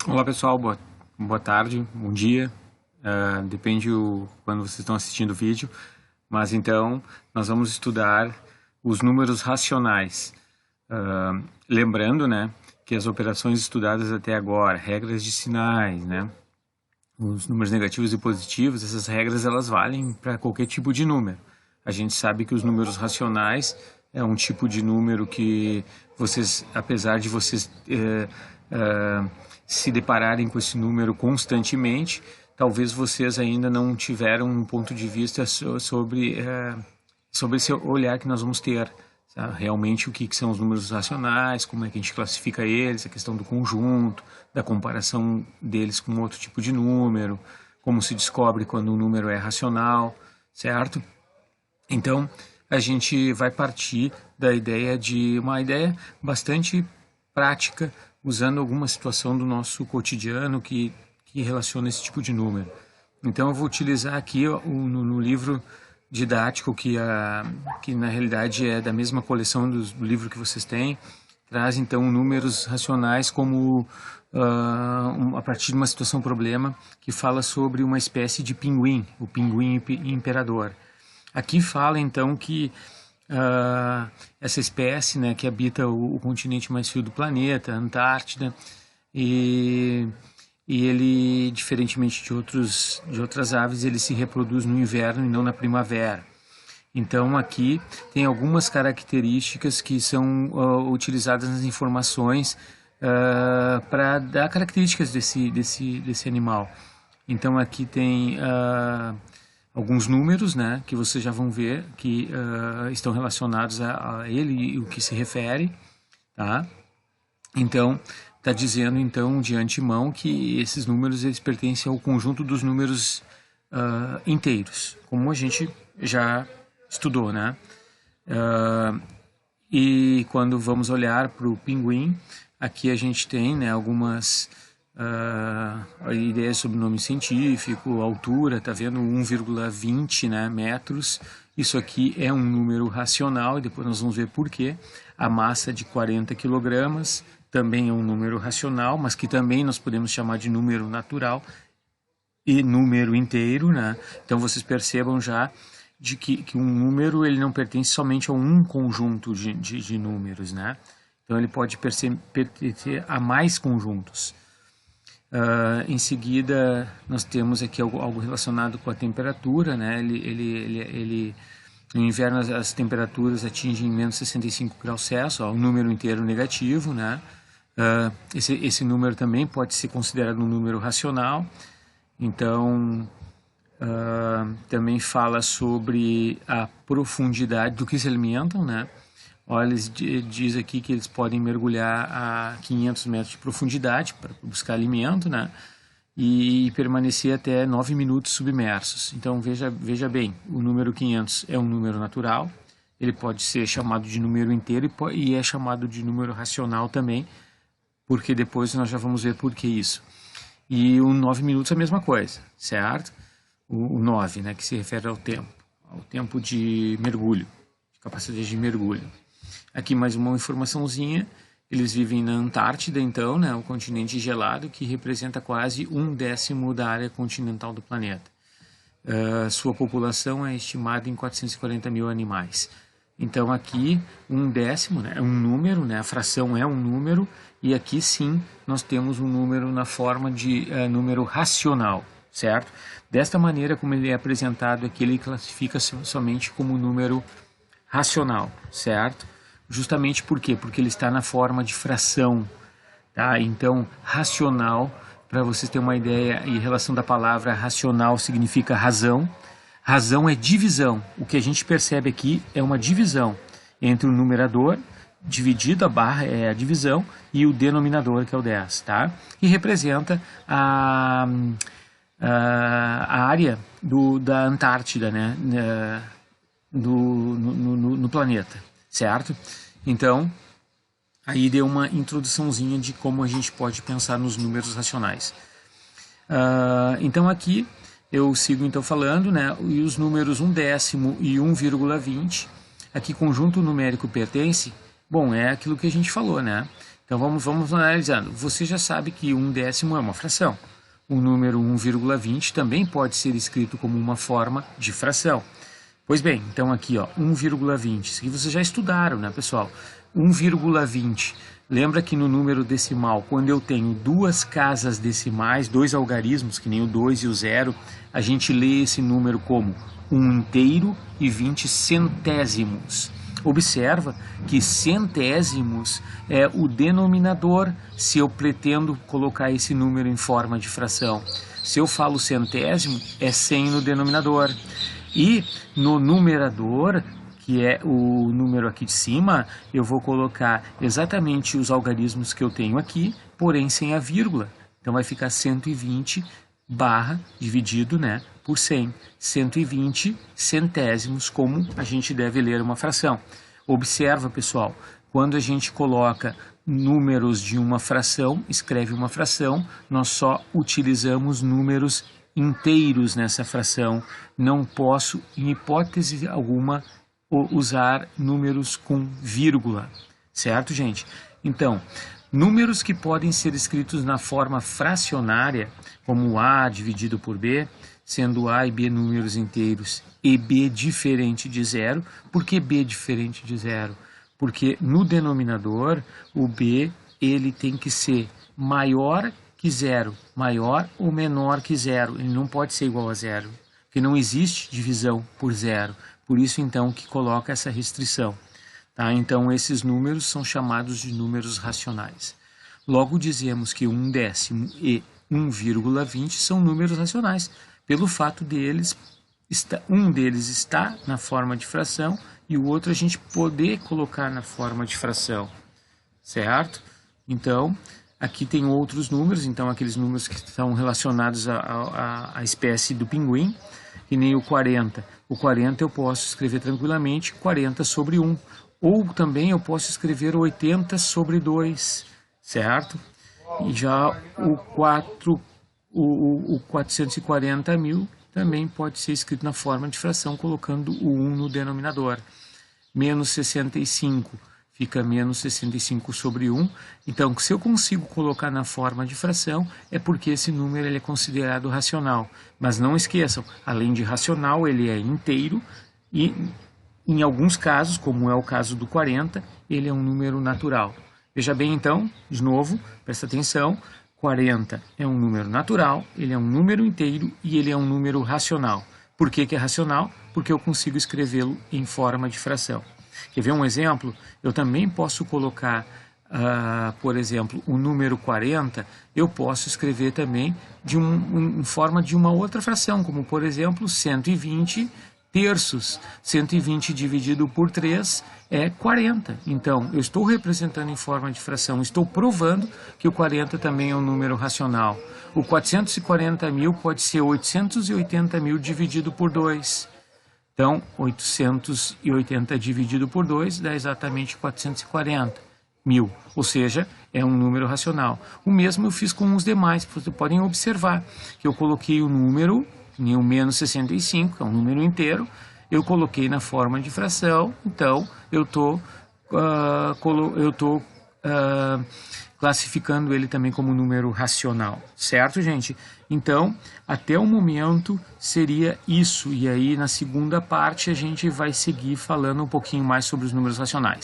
Olá pessoal, boa tarde, bom dia, depende quando vocês estão assistindo o vídeo, mas então nós vamos estudar os números racionais. Lembrando, né, que as operações estudadas até agora, regras de sinais, né, os números negativos e positivos, essas regras elas valem para qualquer tipo de número. A gente sabe que os números racionais é um tipo de número que vocês, apesar de vocês se depararem com esse número constantemente, talvez vocês ainda não tiveram um ponto de vista sobre esse olhar que nós vamos ter. Sabe? Realmente o que são os números racionais, como é que a gente classifica eles, a questão do conjunto, da comparação deles com outro tipo de número, como se descobre quando um número é racional, certo? Então, a gente vai partir da ideia de uma ideia bastante prática, usando alguma situação do nosso cotidiano que relaciona esse tipo de número. Então eu vou utilizar aqui no livro didático que na realidade é da mesma coleção do livro que vocês têm, traz então números racionais como a partir de uma situação problema que fala sobre uma espécie de pinguim, o pinguim imperador. Aqui fala então que essa espécie, né, que habita o continente mais frio do planeta, a Antártida, e ele, diferentemente de outras aves, ele se reproduz no inverno e não na primavera. Então aqui tem algumas características que são utilizadas nas informações para dar características desse animal. Então aqui tem alguns números, né, que vocês já vão ver que estão relacionados a ele e o que se refere, tá? Então, está dizendo então de antemão que esses números eles pertencem ao conjunto dos números inteiros, como a gente já estudou, né? E quando vamos olhar para o pinguim, aqui a gente tem, né, algumas ideias sobre nome científico, altura, tá vendo 1,20, né, metros. Isso aqui é um número racional e depois nós vamos ver por quê. A massa de 40 kg também é um número racional, mas que também nós podemos chamar de número natural e número inteiro, né? Então vocês percebam já de que um número ele não pertence somente a um conjunto de números, né? Então ele pode pertencer a mais conjuntos. Em seguida nós temos aqui algo relacionado com a temperatura, né? No inverno as temperaturas atingem menos 65 graus Celsius, um número inteiro negativo, né? Esse número também pode ser considerado um número racional. Então também fala sobre a profundidade do que se alimentam, né? Olha, eles diz aqui que eles podem mergulhar a 500 metros de profundidade para buscar alimento, né? E permanecer até 9 minutos submersos. Então veja bem, o número 500 é um número natural, ele pode ser chamado de número inteiro e é chamado de número racional também, porque depois nós já vamos ver por que isso. E o 9 minutos é a mesma coisa, certo? O 9, né, que se refere ao tempo de mergulho, de capacidade de mergulho. Aqui mais uma informaçãozinha, eles vivem na Antártida então, né, o continente gelado que representa quase 1/10 da área continental do planeta. Sua população é estimada em 440 mil animais. Então aqui 1/10, né, é um número, né, a fração é um número, e aqui sim nós temos um número na forma de número racional, certo? Desta maneira como ele é apresentado aqui, ele classifica somente como número racional, certo? Justamente por quê? Porque ele está na forma de fração, tá? Então, racional, para vocês terem uma ideia, em relação da palavra racional significa razão. Razão é divisão. O que a gente percebe aqui é uma divisão entre o numerador, dividido, a barra é a divisão, e o denominador, que é o 10, tá? E representa a área da Antártida, né? No planeta, certo? Então, aí deu uma introduçãozinha de como a gente pode pensar nos números racionais. Então aqui eu sigo então falando, né? E os números 1/10 e 1,20, aqui conjunto numérico pertence, bom, é aquilo que a gente falou, né? Então vamos analisando. Você já sabe que 1/10 é uma fração. O número 1,20 também pode ser escrito como uma forma de fração. Pois bem, então aqui, ó, 1,20. Isso aqui vocês já estudaram, né, pessoal? 1,20. Lembra que no número decimal, quando eu tenho duas casas decimais, dois algarismos, que nem o 2 e o 0, a gente lê esse número como 1 inteiro e 20 centésimos. Observa que centésimos é o denominador se eu pretendo colocar esse número em forma de fração. Se eu falo centésimo, é 100 no denominador. E no numerador, que é o número aqui de cima, eu vou colocar exatamente os algarismos que eu tenho aqui, porém sem a vírgula. Então vai ficar 120 barra dividido, né, por 100. 120 centésimos, como a gente deve ler uma fração. Observa, pessoal, quando a gente coloca números de uma fração, escreve uma fração, nós só utilizamos números inteiros nessa fração. Não posso, em hipótese alguma, usar números com vírgula, certo, gente? Então, números que podem ser escritos na forma fracionária, como A dividido por B, sendo A e B números inteiros e B diferente de zero. Por que B diferente de zero? Porque no denominador, o B ele tem que ser maior que zero, maior ou menor que zero. Ele não pode ser igual a zero, porque não existe divisão por zero. Por isso, então, que coloca essa restrição. Tá? Então, esses números são chamados de números racionais. Logo, dizemos que 1/10 e 1,20 são números racionais, pelo fato deles, um deles está na forma de fração e o outro a gente poder colocar na forma de fração, certo? Então, aqui tem outros números, então aqueles números que estão relacionados à espécie do pinguim, que nem o 40. O 40 eu posso escrever tranquilamente 40 sobre 1. Ou também eu posso escrever 80 sobre 2, certo? E já o 440 mil também pode ser escrito na forma de fração, colocando o 1 no denominador. Menos 65 fica menos 65 sobre 1. Então, se eu consigo colocar na forma de fração, é porque esse número ele é considerado racional. Mas não esqueçam, além de racional, ele é inteiro e, em alguns casos, como é o caso do 40, ele é um número natural. Veja bem, então, de novo, presta atenção, 40 é um número natural, ele é um número inteiro e ele é um número racional. Por que é racional? Porque eu consigo escrevê-lo em forma de fração. Quer ver um exemplo? Eu também posso colocar, por exemplo, o número 40, eu posso escrever também em forma de uma outra fração, como, por exemplo, 120 terços. 120 dividido por 3 é 40. Então, eu estou representando em forma de fração, estou provando que o 40 também é um número racional. O 440 mil pode ser 880 mil dividido por 2. Então, 880 dividido por 2 dá exatamente 440 mil, ou seja, é um número racional. O mesmo eu fiz com os demais, vocês podem observar que eu coloquei o número, nem o menos 65, é um número inteiro, eu coloquei na forma de fração, então eu estou classificando ele também como número racional, certo, gente? Então, até o momento seria isso, e aí na segunda parte a gente vai seguir falando um pouquinho mais sobre os números racionais.